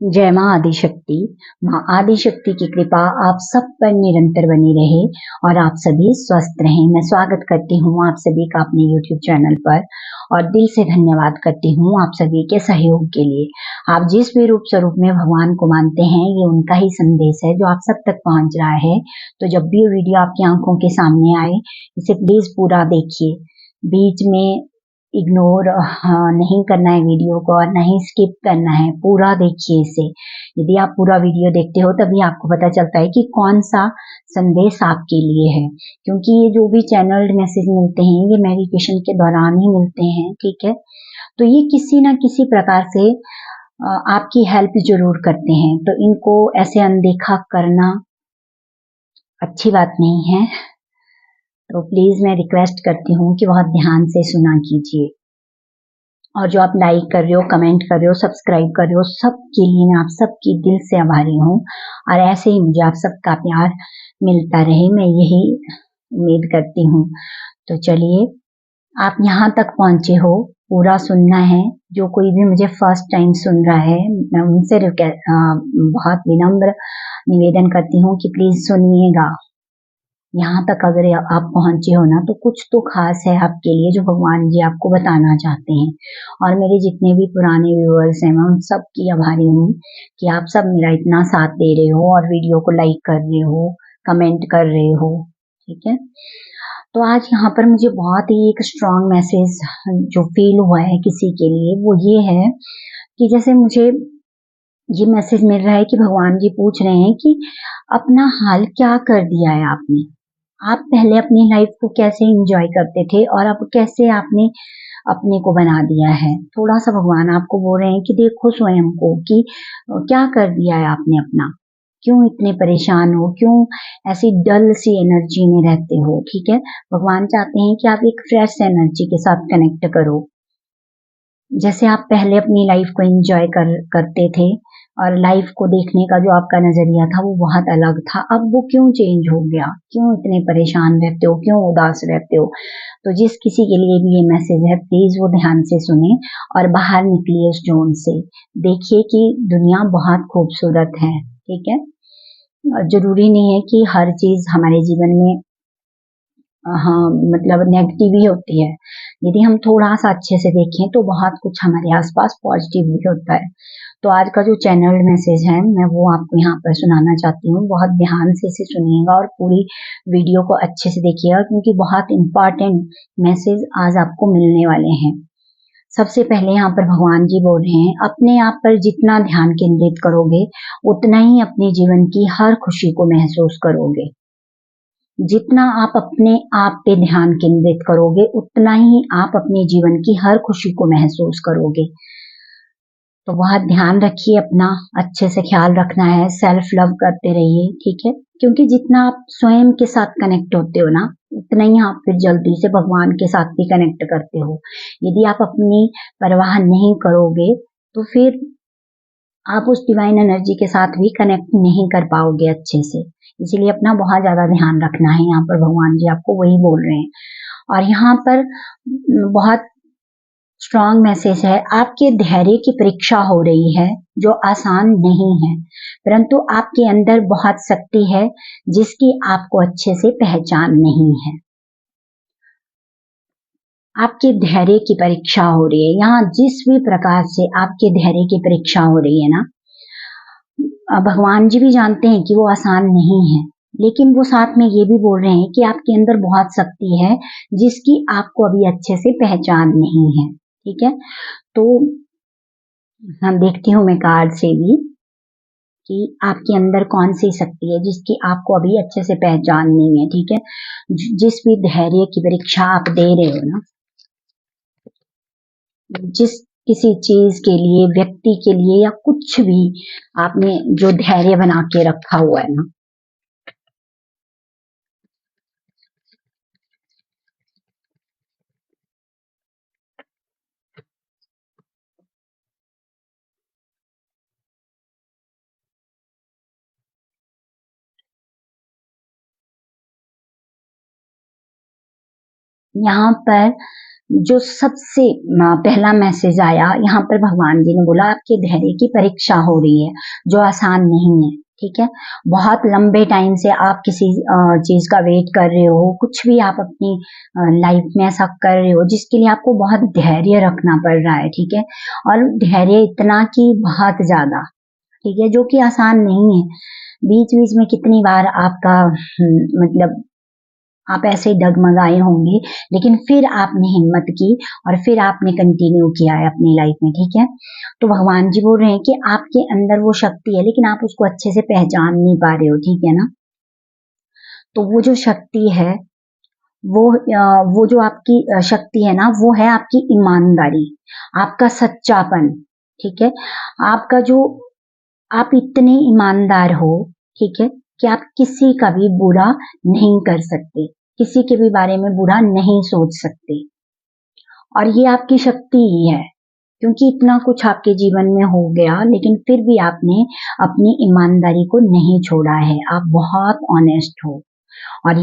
जय माँ आदिशक्ति। माँ आदिशक्ति की कृपा आप सब पर निरंतर बनी रहे और आप सभी स्वस्थ रहें। मैं स्वागत करती हूँ आप सभी का अपने YouTube चैनल पर और दिल से धन्यवाद करती हूँ आप सभी के सहयोग के लिए। आप जिस भी रूप स्वरूप में भगवान को मानते हैं, ये उनका ही संदेश है जो आप सब तक पहुँच रहा है। तो जब भी ये वीडियो आपकी आंखों के सामने आए, इसे प्लीज पूरा देखिए। बीच में इग्नोर नहीं करना है वीडियो को और नहीं स्किप करना है, पूरा देखिए इसे। यदि आप पूरा वीडियो देखते हो तभी आपको पता चलता है कि कौन सा संदेश आपके लिए है, क्योंकि ये जो भी चैनल्ड मैसेज मिलते हैं ये मेडिटेशन के दौरान ही मिलते हैं, ठीक है। तो ये किसी ना किसी प्रकार से आपकी हेल्प जरूर करते हैं, तो इनको ऐसे अनदेखा करना अच्छी बात नहीं है। तो प्लीज मैं रिक्वेस्ट करती हूँ कि बहुत ध्यान से सुना कीजिए। और जो आप लाइक कर रहे हो, कमेंट कर रहे हो, सब्सक्राइब कर रहे हो, सबके लिए मैं आप सबकी दिल से आभारी हूँ। और ऐसे ही मुझे आप सबका प्यार मिलता रहे, मैं यही उम्मीद करती हूँ। तो चलिए, आप यहाँ तक पहुंचे हो, पूरा सुनना है। जो कोई भी मुझे फर्स्ट टाइम सुन रहा है, मैं उनसे बहुत विनम्र निवेदन करती हूँ कि प्लीज सुनिएगा। यहाँ तक अगर आप पहुंचे हो ना, तो कुछ तो खास है आपके लिए जो भगवान जी आपको बताना चाहते हैं। और मेरे जितने भी पुराने व्यूअर्स हैं, मैं उन सब की आभारी हूँ कि आप सब मेरा इतना साथ दे रहे हो और वीडियो को लाइक कर रहे हो, कमेंट कर रहे हो, ठीक है। तो आज यहाँ पर मुझे बहुत ही एक स्ट्रॉन्ग मैसेज जो फील हुआ है किसी के लिए, वो ये है कि जैसे मुझे ये मैसेज मिल रहा है कि भगवान जी पूछ रहे हैं कि अपना हाल क्या कर दिया है आपने। आप पहले अपनी लाइफ को कैसे एंजॉय करते थे और अब कैसे आपने अपने को बना दिया है। थोड़ा सा भगवान आपको बोल रहे हैं कि देखो स्वयं को कि क्या कर दिया है आपने अपना, क्यों इतने परेशान हो, क्यों ऐसी डल सी एनर्जी में रहते हो, ठीक है। भगवान चाहते हैं कि आप एक फ्रेश एनर्जी के साथ कनेक्ट करो। जैसे आप पहले अपनी लाइफ को एंजॉय करते थे और लाइफ को देखने का जो आपका नजरिया था वो बहुत अलग था, अब वो क्यों चेंज हो गया, क्यों इतने परेशान रहते हो, क्यों उदास रहते हो। तो जिस किसी के लिए भी ये मैसेज है, प्लीज वो ध्यान से सुने और बाहर निकलिए उस जोन से। देखिए कि दुनिया बहुत खूबसूरत है, ठीक है। जरूरी नहीं है कि हर चीज हमारे जीवन में हाँ मतलब नेगेटिव ही होती है। यदि हम थोड़ा सा अच्छे से देखें तो बहुत कुछ हमारे आसपास पॉजिटिव भी होता है। तो आज का जो चैनल मैसेज है मैं वो आपको यहाँ पर सुनाना चाहती हूँ। बहुत ध्यान से इसे सुनिएगा और पूरी वीडियो को अच्छे से देखिएगा, क्योंकि बहुत इंपॉर्टेंट मैसेज आज आपको मिलने वाले हैं। सबसे पहले यहाँ पर भगवान जी बोल रहे हैं, अपने आप पर जितना ध्यान केंद्रित करोगे उतना ही अपने जीवन की हर खुशी को महसूस करोगे। जितना आप अपने आप पे ध्यान केंद्रित करोगे उतना ही आप अपने जीवन की हर खुशी को महसूस करोगे। तो बहुत ध्यान रखिए, अपना अच्छे से ख्याल रखना है, सेल्फ लव करते रहिए, ठीक है। क्योंकि जितना आप स्वयं के साथ कनेक्ट होते हो ना, उतना ही आप फिर जल्दी से भगवान के साथ भी कनेक्ट करते हो। यदि आप अपनी परवाह नहीं करोगे तो फिर आप उस डिवाइन एनर्जी के साथ भी कनेक्ट नहीं कर पाओगे अच्छे से। इसीलिए अपना बहुत ज्यादा ध्यान रखना है। यहाँ पर भगवान जी आपको वही बोल रहे हैं। और यहाँ पर बहुत स्ट्रॉन्ग मैसेज है, आपके धैर्य की परीक्षा हो रही है जो आसान नहीं है, परंतु आपके अंदर बहुत शक्ति है जिसकी आपको अच्छे से पहचान नहीं है। आपके धैर्य की परीक्षा हो रही है। यहाँ जिस भी प्रकार से आपके धैर्य की परीक्षा हो रही है ना, भगवान जी भी जानते हैं कि वो आसान नहीं है, लेकिन वो साथ में ये भी बोल रहे हैं कि आपके अंदर बहुत शक्ति है जिसकी आपको अभी अच्छे से पहचान नहीं है, ठीक है। तो हम देखती हूँ मैं कार्ड से भी कि आपके अंदर कौन सी शक्ति है जिसकी आपको अभी अच्छे से पहचान नहीं है, ठीक है। जिस भी धैर्य की परीक्षा आप दे रहे हो ना, जिस किसी चीज के लिए, व्यक्ति के लिए या कुछ भी आपने जो धैर्य बना के रखा हुआ है ना, यहाँ पर जो सबसे पहला मैसेज आया यहाँ पर, भगवान जी ने बोला आपके धैर्य की परीक्षा हो रही है, जो आसान नहीं है। ठीक है, बहुत लंबे टाइम से आप किसी चीज का वेट कर रहे हो, कुछ भी आप अपनी लाइफ में ऐसा कर रहे हो जिसके लिए आपको बहुत धैर्य रखना पड़ रहा है। ठीक है, और धैर्य इतना कि बहुत ज्यादा, ठीक है, जो कि आसान नहीं है। बीच बीच में कितनी बार आपका मतलब आप ऐसे ही डगमगाए होंगे, लेकिन फिर आपने हिम्मत की और फिर आपने कंटिन्यू किया है अपनी लाइफ में। ठीक है, तो भगवान जी बोल रहे हैं कि आपके अंदर वो शक्ति है, लेकिन आप उसको अच्छे से पहचान नहीं पा रहे हो। ठीक है ना, तो वो जो शक्ति है, वो जो आपकी शक्ति है ना, वो है आपकी ईमानदारी, आपका सच्चापन। ठीक है, आपका जो, आप इतने ईमानदार हो, ठीक है, कि आप किसी का भी बुरा नहीं कर सकते, किसी के भी बारे में बुरा नहीं सोच सकते। और ये आपकी शक्ति ही है, क्योंकि इतना कुछ आपके जीवन में हो गया, लेकिन फिर भी आपने अपनी ईमानदारी को नहीं छोड़ा है। आप बहुत ऑनेस्ट हो, और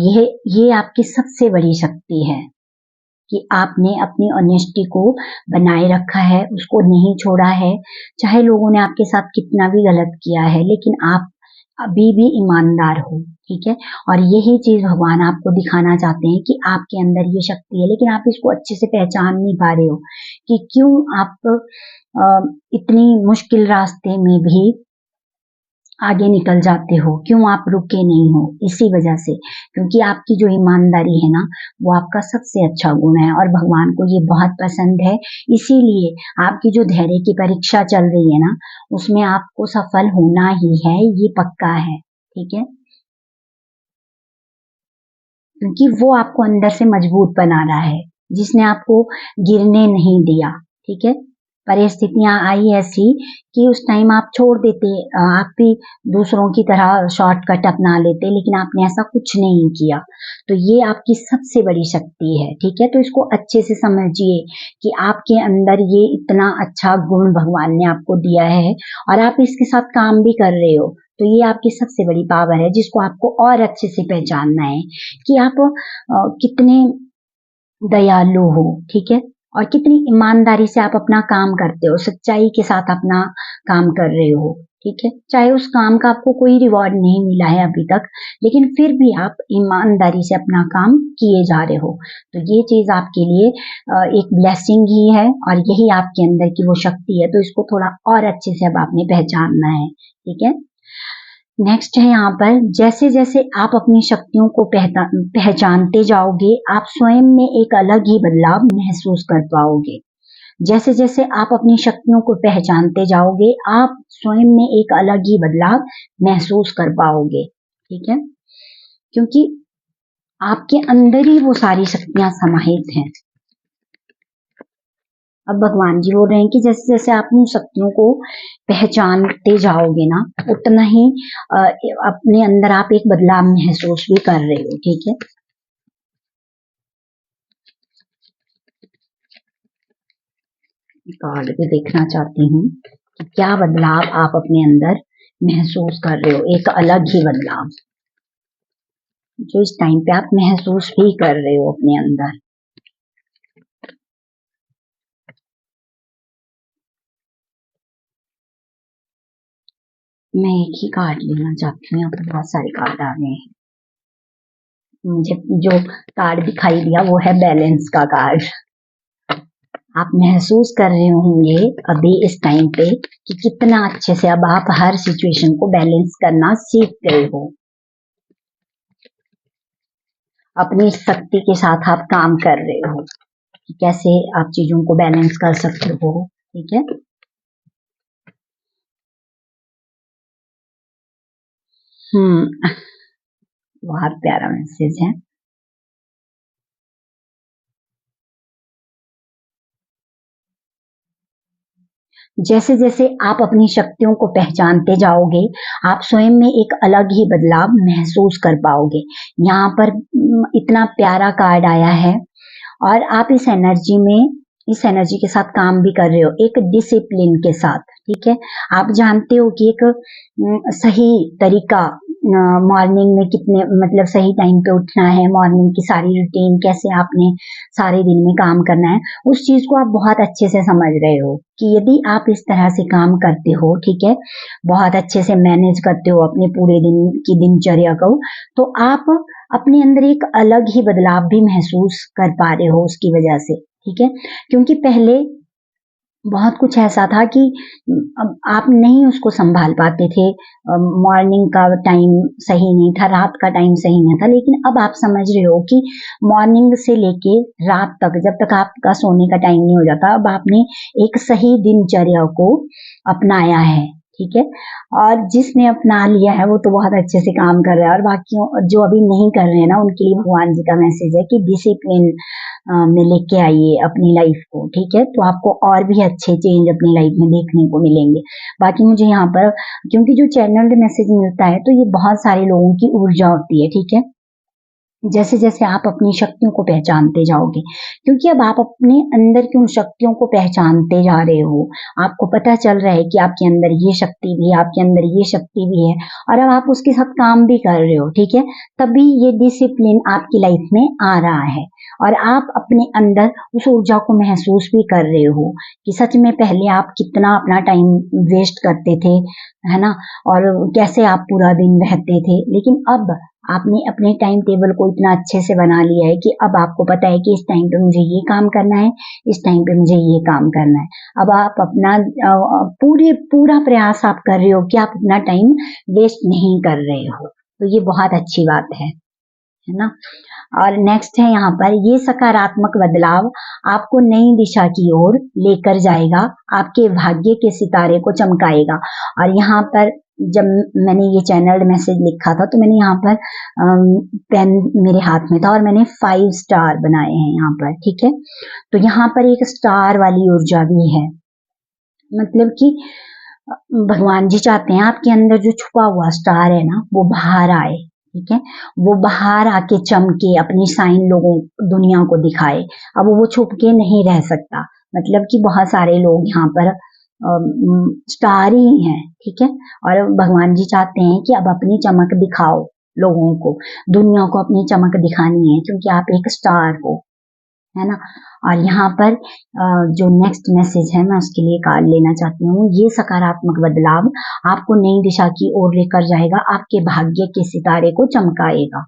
ये आपकी सबसे बड़ी शक्ति है कि आपने अपनी ऑनेस्टी को बनाए रखा है, उसको नहीं छोड़ा है। चाहे लोगों ने आपके साथ कितना भी गलत किया है, लेकिन आप अभी भी ईमानदार हो। ठीक है, और यही चीज भगवान आपको दिखाना चाहते हैं कि आपके अंदर ये शक्ति है, लेकिन आप इसको अच्छे से पहचान नहीं पा रहे हो कि क्यों आप इतनी मुश्किल रास्ते में भी आगे निकल जाते हो, क्यों आप रुके नहीं हो। इसी वजह से, क्योंकि आपकी जो ईमानदारी है ना, वो आपका सबसे अच्छा गुण है और भगवान को ये बहुत पसंद है। इसीलिए आपकी जो धैर्य की परीक्षा चल रही है ना, उसमें आपको सफल होना ही है, ये पक्का है। ठीक है, क्योंकि वो आपको अंदर से मजबूत बना रहा है, जिसने आपको गिरने नहीं दिया। ठीक है, परिस्थितियां आई ऐसी कि उस टाइम आप छोड़ देते, आप भी दूसरों की तरह शॉर्टकट अपना लेते, लेकिन आपने ऐसा कुछ नहीं किया। तो ये आपकी सबसे बड़ी शक्ति है। ठीक है, तो इसको अच्छे से समझिए कि आपके अंदर ये इतना अच्छा गुण भगवान ने आपको दिया है, और आप इसके साथ काम भी कर रहे हो। तो ये आपकी सबसे बड़ी पावर है, जिसको आपको और अच्छे से पहचानना है कि आप कितने दयालु हो। ठीक है, और कितनी ईमानदारी से आप अपना काम करते हो, सच्चाई के साथ अपना काम कर रहे हो। ठीक है, चाहे उस काम का आपको कोई रिवॉर्ड नहीं मिला है अभी तक, लेकिन फिर भी आप ईमानदारी से अपना काम किए जा रहे हो। तो ये चीज आपके लिए एक ब्लेसिंग ही है, और यही आपके अंदर की वो शक्ति है। तो इसको थोड़ा और अच्छे से अब आपने पहचानना है। ठीक है, नेक्स्ट है यहाँ पर, जैसे जैसे आप अपनी शक्तियों को पहचानते जाओगे, आप स्वयं में एक अलग ही बदलाव महसूस कर पाओगे। जैसे जैसे आप अपनी शक्तियों को पहचानते जाओगे, आप स्वयं में एक अलग ही बदलाव महसूस कर पाओगे। ठीक है, क्योंकि आपके अंदर ही वो सारी शक्तियां समाहित हैं। अब भगवान जी बोल रहे हैं कि जैसे जैसे आप उन शक्तियों को पहचानते जाओगे ना, उतना ही अपने अंदर आप एक बदलाव महसूस भी कर रहे हो। ठीक है, कार्ड भी देखना चाहती हूँ कि क्या बदलाव आप अपने अंदर महसूस कर रहे हो, एक अलग ही बदलाव जो इस टाइम पे आप महसूस भी कर रहे हो अपने अंदर। मैं एक ही कार्ड लेना चाहती हूँ, यहाँ पर बहुत सारे कार्ड आ गए हैं। मुझे जो कार्ड दिखाई दिया वो है बैलेंस का कार्ड। आप महसूस कर रहे होंगे अभी इस टाइम पे कि कितना अच्छे से अब आप हर सिचुएशन को बैलेंस करना सीख गए हो। अपनी शक्ति के साथ आप काम कर रहे हो कि कैसे आप चीजों को बैलेंस कर सकते हो। ठीक है, बहुत प्यारा मैसेज है। जैसे जैसे आप अपनी शक्तियों को पहचानते जाओगे, आप स्वयं में एक अलग ही बदलाव महसूस कर पाओगे। यहाँ पर इतना प्यारा कार्ड आया है, और आप इस एनर्जी के साथ काम भी कर रहे हो, एक डिसिप्लिन के साथ। ठीक है, आप जानते हो कि एक सही तरीका मॉर्निंग में कितने मतलब सही टाइम पे उठना है, मॉर्निंग की सारी रूटीन कैसे आपने सारे दिन में काम करना है, उस चीज को आप बहुत अच्छे से समझ रहे हो कि यदि आप इस तरह से काम करते हो, ठीक है, बहुत अच्छे से मैनेज करते हो अपने पूरे दिन की दिनचर्या को, तो आप अपने अंदर एक अलग ही बदलाव भी महसूस कर पा रहे हो उसकी वजह से, ठीक है। क्योंकि पहले बहुत कुछ ऐसा था कि अब आप नहीं उसको संभाल पाते थे, मॉर्निंग का टाइम सही नहीं था, रात का टाइम सही नहीं था, लेकिन अब आप समझ रहे हो कि मॉर्निंग से लेके रात तक जब तक आपका सोने का टाइम नहीं हो जाता, अब आपने एक सही दिनचर्या को अपनाया है, ठीक है। और जिसने अपना लिया है वो तो बहुत अच्छे से काम कर रहा है, और बाकियों जो अभी नहीं कर रहे हैं ना, उनके लिए भगवान जी का मैसेज है कि डिसिप्लिन में लेके आइए अपनी लाइफ को, ठीक है, तो आपको और भी अच्छे चेंज अपनी लाइफ में देखने को मिलेंगे। बाकी मुझे यहाँ पर, क्योंकि जो चैनल मैसेज मिलता है तो ये बहुत सारे लोगों की ऊर्जा होती है, ठीक है, जैसे जैसे आप अपनी शक्तियों को पहचानते जाओगे, क्योंकि अब आप अपने अंदर की उन शक्तियों को पहचानते जा रहे हो, आपको पता चल रहा है कि आपके अंदर ये शक्ति भी है, आपके अंदर ये शक्ति भी है, और अब आप उसके साथ काम भी कर रहे हो, ठीक है, तभी ये डिसिप्लिन आपकी लाइफ में आ रहा है, और आप अपने अंदर उस ऊर्जा को महसूस भी कर रहे हो कि सच में पहले आप कितना अपना टाइम वेस्ट करते थे, है ना, और कैसे आप पूरा दिन रहते थे, लेकिन अब आपने अपने टाइम टेबल को इतना अच्छे से बना लिया है कि अब आपको पता है कि इस टाइम पे मुझे ये काम करना है, इस टाइम पे मुझे ये काम करना है। अब आप अपना पूरा प्रयास आप कर रहे हो कि आप अपना टाइम वेस्ट नहीं कर रहे हो, तो ये बहुत अच्छी बात है ना। और नेक्स्ट है यहाँ पर, ये सकारात्मक बदलाव आपको नई दिशा की ओर लेकर जाएगा, आपके भाग्य के सितारे को चमकाएगा। और यहाँ पर जब मैंने ये चैनल मैसेज लिखा था तो मैंने यहाँ पर पेन मेरे हाथ में था और मैंने 5 स्टार बनाए हैं यहाँ पर, ठीक है। तो यहाँ पर एक स्टार वाली ऊर्जा भी है, मतलब कि भगवान जी चाहते हैं आपके अंदर जो छुपा हुआ स्टार है ना वो बाहर आए, ठीक है, वो बाहर आके चमके, अपनी साइन लोगों दुनिया को दिखाए। अब वो छुप के नहीं रह सकता, मतलब कि बहुत सारे लोग यहाँ पर स्टार ही हैं, ठीक है, और भगवान जी चाहते हैं कि अब अपनी चमक दिखाओ लोगों को, दुनिया को अपनी चमक दिखानी है, क्योंकि आप एक स्टार हो, है ना। और यहाँ पर जो नेक्स्ट मैसेज है मैं उसके लिए कार्ड लेना चाहती हूँ। ये सकारात्मक बदलाव आपको नई दिशा की ओर लेकर जाएगा, आपके भाग्य के सितारे को चमकाएगा।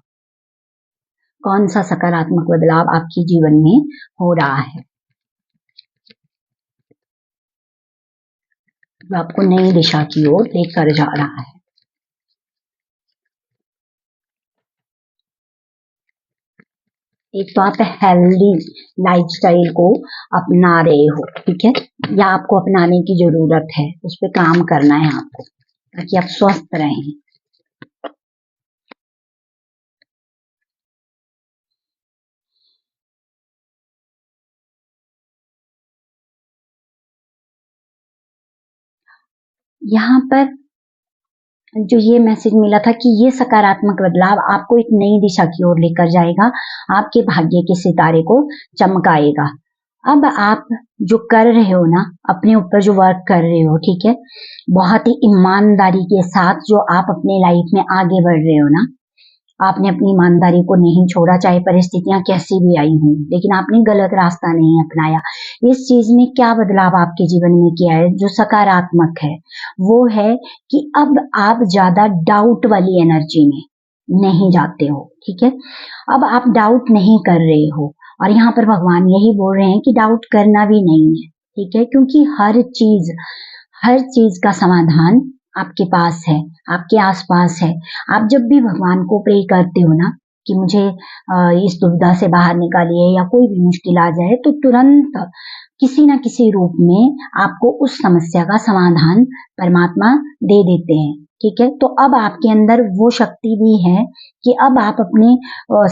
कौन सा सकारात्मक बदलाव आपके जीवन में हो रहा है जो आपको नई दिशा की ओर लेकर जा रहा है। एक तो आप हेल्दी लाइफस्टाइल को अपना रहे हो, ठीक है, या आपको अपनाने की जरूरत है, उस पर काम करना है आपको ताकि आप स्वस्थ रहें। यहाँ पर जो ये मैसेज मिला था कि ये सकारात्मक बदलाव आपको एक नई दिशा की ओर लेकर जाएगा, आपके भाग्य के सितारे को चमकाएगा। अब आप जो कर रहे हो ना, अपने ऊपर जो वर्क कर रहे हो, ठीक है, बहुत ही ईमानदारी के साथ जो आप अपने लाइफ में आगे बढ़ रहे हो ना, आपने अपनी ईमानदारी को नहीं छोड़ा, चाहे परिस्थितियां कैसी भी आई हों, लेकिन आपने गलत रास्ता नहीं अपनाया। इस चीज ने क्या बदलाव आपके जीवन में किया है जो सकारात्मक है, वो है कि अब आप ज्यादा डाउट वाली एनर्जी में नहीं जाते हो, ठीक है, अब आप डाउट नहीं कर रहे हो। और यहाँ पर भगवान यही बोल रहे हैं कि डाउट करना भी नहीं है, ठीक है, क्योंकि हर चीज का समाधान आपके पास है, आपके आसपास है। आप जब भी भगवान को प्रे करते हो ना कि मुझे इस दुविधा से बाहर निकालिए या कोई भी मुश्किल आ जाए, तो तुरंत किसी ना किसी रूप में आपको उस समस्या का समाधान परमात्मा दे देते हैं, ठीक है। तो अब आपके अंदर वो शक्ति भी है कि अब आप अपने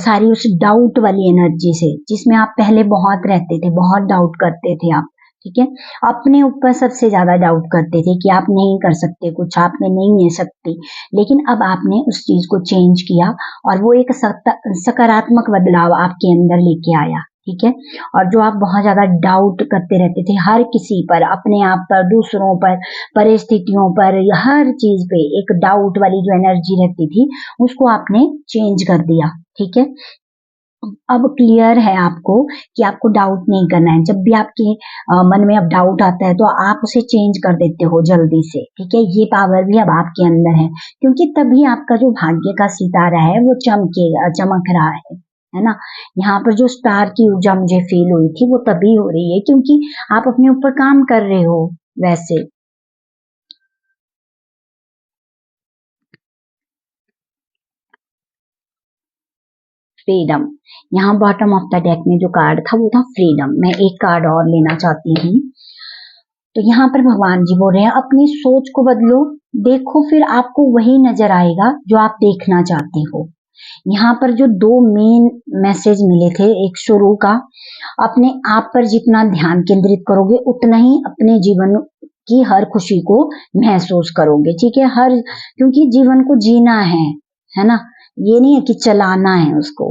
सारी उस डाउट वाली एनर्जी से, जिसमें आप पहले बहुत रहते थे, बहुत डाउट करते थे आप, ठीक है, अपने ऊपर सबसे ज्यादा डाउट करते थे कि आप नहीं कर सकते कुछ, आप में नहीं है शक्ति, लेकिन अब आपने उस चीज को चेंज किया और वो एक सकारात्मक बदलाव आपके अंदर लेके आया, ठीक है। और जो आप बहुत ज्यादा डाउट करते रहते थे हर किसी पर, अपने आप पर, दूसरों पर, परिस्थितियों पर, हर चीज पे एक डाउट वाली जो एनर्जी रहती थी उसको आपने चेंज कर दिया, ठीक है। अब क्लियर है आपको कि आपको डाउट नहीं करना है। जब भी आपके मन में अब डाउट आता है तो आप उसे चेंज कर देते हो जल्दी से, ठीक है। ये पावर भी अब आपके अंदर है, क्योंकि तभी आपका जो भाग्य का सितारा है वो चमक रहा है ना। यहाँ पर जो स्टार की ऊर्जा मुझे फील हुई थी वो तभी हो रही है क्योंकि आप अपने ऊपर काम कर रहे हो। वैसे फ्रीडम, यहाँ बॉटम ऑफ द डेक में जो कार्ड था वो था फ्रीडम। मैं एक कार्ड और लेना चाहती हूँ। तो यहाँ पर भगवान जी बोल रहे हैं अपनी सोच को बदलो, देखो फिर आपको वही नजर आएगा जो आप देखना चाहते हो। यहाँ पर जो दो मेन मैसेज मिले थे, एक शुरू का, अपने आप पर जितना ध्यान केंद्रित करोगे उतना ही अपने जीवन की हर खुशी को महसूस करोगे, ठीक है। क्योंकि जीवन को जीना है ना। ये नहीं है कि चलाना है उसको।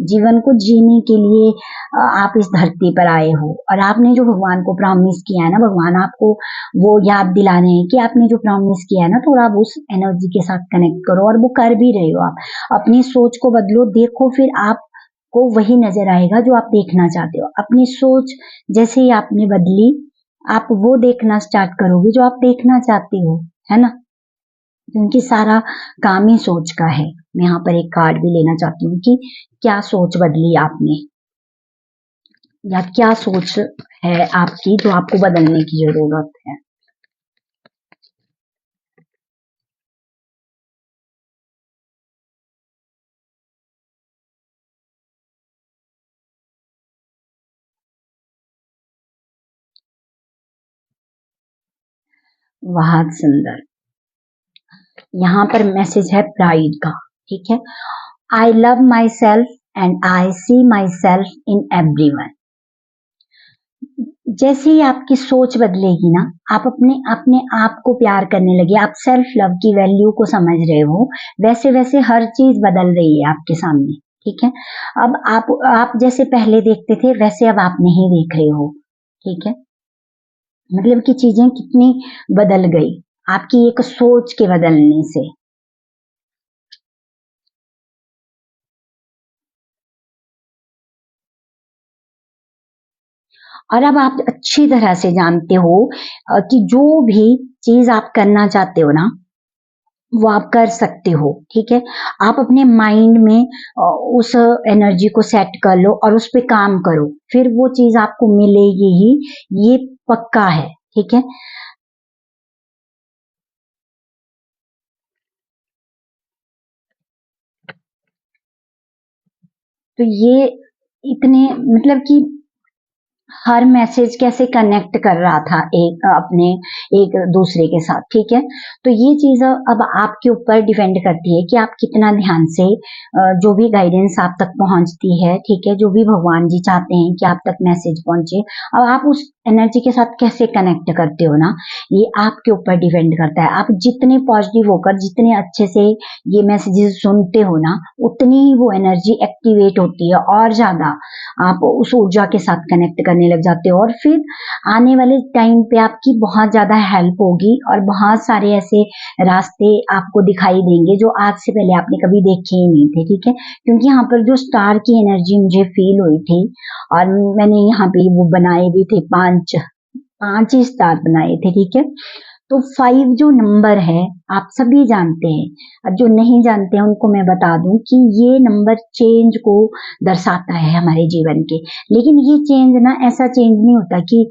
जीवन को जीने के लिए आप इस धरती पर आए हो और आपने जो भगवान को प्रॉमिस किया है ना, भगवान आपको वो याद दिला रहे हैं कि आपने जो प्रॉमिस किया है ना, थोड़ा आप उस एनर्जी के साथ कनेक्ट करो और वो कर भी रहे हो आप। अपनी सोच को बदलो, देखो फिर आपको वही नजर आएगा जो आप देखना चाहते हो। अपनी सोच जैसे ही आपने बदली, आप वो देखना स्टार्ट करोगे जो आप देखना चाहते हो, है ना। क्योंकि सारा काम ही सोच का है। मैं यहाँ पर एक कार्ड भी लेना चाहती हूँ कि क्या सोच बदली आपने, या क्या सोच है आपकी जो आपको बदलने की जरूरत है। बहुत सुंदर। यहाँ पर मैसेज है प्राइड का, ठीक है। I love myself and I see myself in everyone. जैसे ही आपकी सोच बदलेगी ना, आप अपने अपने आप को प्यार करने लगे, आप सेल्फ लव की वैल्यू को समझ रहे हो, वैसे वैसे हर चीज बदल रही है आपके सामने, ठीक है। अब आप जैसे पहले देखते थे वैसे अब आप नहीं देख रहे हो, ठीक है। मतलब कि चीजें कितनी बदल गई आपकी एक सोच के बदलने से। और अब आप अच्छी तरह से जानते हो कि जो भी चीज आप करना चाहते हो ना वो आप कर सकते हो, ठीक है। आप अपने माइंड में उस एनर्जी को सेट कर लो और उस पे काम करो, फिर वो चीज आपको मिलेगी ही, ये पक्का है, ठीक है। तो ये इतने मतलब कि हर मैसेज कैसे कनेक्ट कर रहा था एक अपने एक दूसरे के साथ, ठीक है। तो ये चीज अब आपके ऊपर डिपेंड करती है कि आप कितना ध्यान से जो भी गाइडेंस आप तक पहुंचती है, ठीक है, जो भी भगवान जी चाहते हैं कि आप तक मैसेज पहुंचे, अब आप उस एनर्जी के साथ कैसे कनेक्ट करते हो ना, ये आपके ऊपर डिपेंड करता है। आप जितने पॉजिटिव होकर जितने अच्छे से ये मैसेजेस सुनते हो ना, उतनी ही वो एनर्जी एक्टिवेट होती है और ज्यादा आप उस ऊर्जा के साथ कनेक्ट करने लग जाते हो, और फिर आने वाले टाइम पे आपकी बहुत ज्यादा हेल्प होगी और बहुत सारे ऐसे रास्ते आपको दिखाई देंगे जो आज से पहले आपने कभी देखे ही नहीं थे, ठीक है। क्योंकि यहाँ पर जो स्टार की एनर्जी मुझे फील हुई थी, और मैंने यहाँ पे वो बनाए भी थे, पांच पांच ही स्टार बनाए थे, ठीक है। तो 5 जो नंबर है आप सभी जानते हैं, अब जो नहीं जानते हैं उनको मैं बता दूं कि ये नंबर चेंज को दर्शाता है हमारे जीवन के। लेकिन ये चेंज ना ऐसा चेंज नहीं होता कि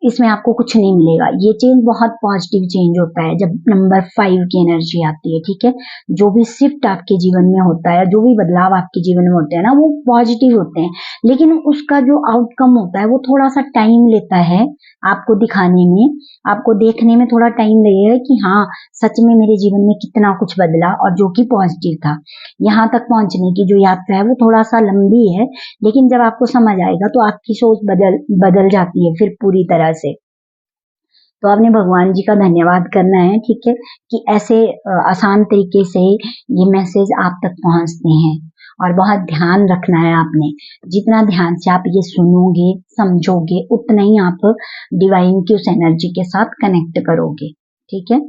इसमें आपको कुछ नहीं मिलेगा, ये चेंज बहुत पॉजिटिव चेंज होता है जब नंबर 5 की एनर्जी आती है, ठीक है। जो भी शिफ्ट आपके जीवन में होता है, जो भी बदलाव आपके जीवन में होते हैं ना, वो पॉजिटिव होते हैं, लेकिन उसका जो आउटकम होता है वो थोड़ा सा टाइम लेता है आपको दिखाने में, आपको देखने में थोड़ा टाइम लगेगा कि हाँ सच में मेरे जीवन में कितना कुछ बदला और जो कि पॉजिटिव था। यहाँ तक पहुंचने की जो यात्रा है वो थोड़ा सा लंबी है, लेकिन जब आपको समझ आएगा तो आपकी सोच बदल बदल जाती है फिर पूरी तरह से। तो आपने भगवान जी का धन्यवाद करना है, ठीक है, कि ऐसे आसान तरीके से ये मैसेज आप तक पहुंचते हैं। और बहुत ध्यान रखना है आपने। जितना ध्यान से आप ये सुनोगे समझोगे उतना ही आप डिवाइन की उस एनर्जी के साथ कनेक्ट करोगे। ठीक है,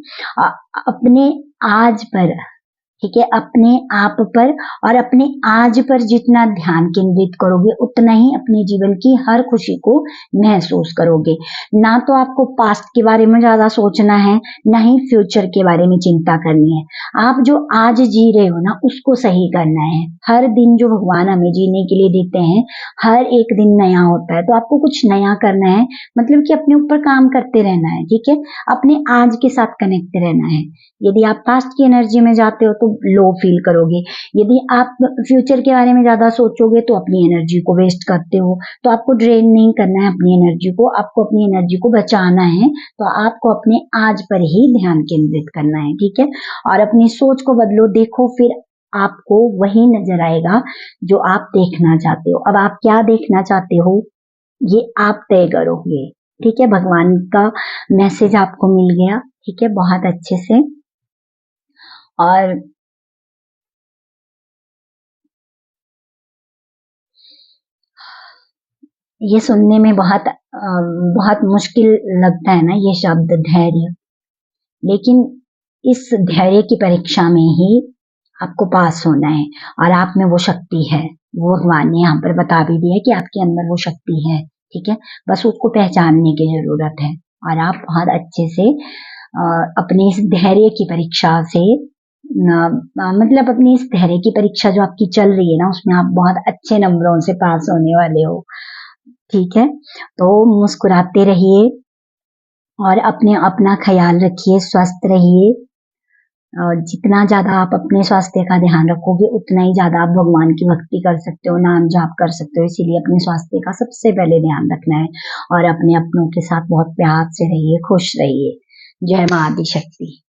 अपने आज पर, ठीक है, अपने आप पर और अपने आज पर जितना ध्यान केंद्रित करोगे उतना ही अपने जीवन की हर खुशी को महसूस करोगे। ना तो आपको पास्ट के बारे में ज्यादा सोचना है, ना ही फ्यूचर के बारे में चिंता करनी है। आप जो आज जी रहे हो ना उसको सही करना है। हर दिन जो भगवान हमें जीने के लिए देते हैं, हर एक दिन नया होता है, तो आपको कुछ नया करना है, मतलब कि अपने ऊपर काम करते रहना है। ठीक है, अपने आज के साथ कनेक्ट रहना है। यदि आप पास्ट की एनर्जी में जाते हो तो लो फील करोगे। यदि आप फ्यूचर के बारे में ज्यादा सोचोगे तो अपनी एनर्जी को वेस्ट करते हो। तो आपको ड्रेन नहीं करना है अपनी एनर्जी को, आपको अपनी एनर्जी को बचाना है। तो आपको अपने आज पर ही ध्यान केंद्रित करना है। ठीक है, और अपनी सोच को बदलो, देखो फिर आपको वही नजर आएगा जो आप देखना चाहते हो। अब आप क्या देखना चाहते हो ये आप तय करोगे। ठीक है, भगवान का मैसेज आपको मिल गया। ठीक है, बहुत अच्छे से। और ये सुनने में बहुत मुश्किल लगता है ना ये शब्द धैर्य, लेकिन इस धैर्य की परीक्षा में ही आपको पास होना है। और आप में वो शक्ति है, वो भगवान ने यहाँ पर बता भी दिया कि आपके अंदर वो शक्ति है। ठीक है, बस उसको पहचानने की जरूरत है। और आप बहुत अच्छे से अपने इस धैर्य की परीक्षा से मतलब अपनी इस धैर्य की परीक्षा जो आपकी चल रही है ना उसमें आप बहुत अच्छे नंबरों से पास होने वाले हो। ठीक है, तो मुस्कुराते रहिए और अपना ख्याल रखिए, स्वस्थ रहिए। जितना ज्यादा आप अपने स्वास्थ्य का ध्यान रखोगे उतना ही ज्यादा आप भगवान की भक्ति कर सकते हो, नाम जाप कर सकते हो। इसीलिए अपने स्वास्थ्य का सबसे पहले ध्यान रखना है और अपने अपनों के साथ बहुत प्यार से रहिए, खुश रहिए। जय मां आदि शक्ति।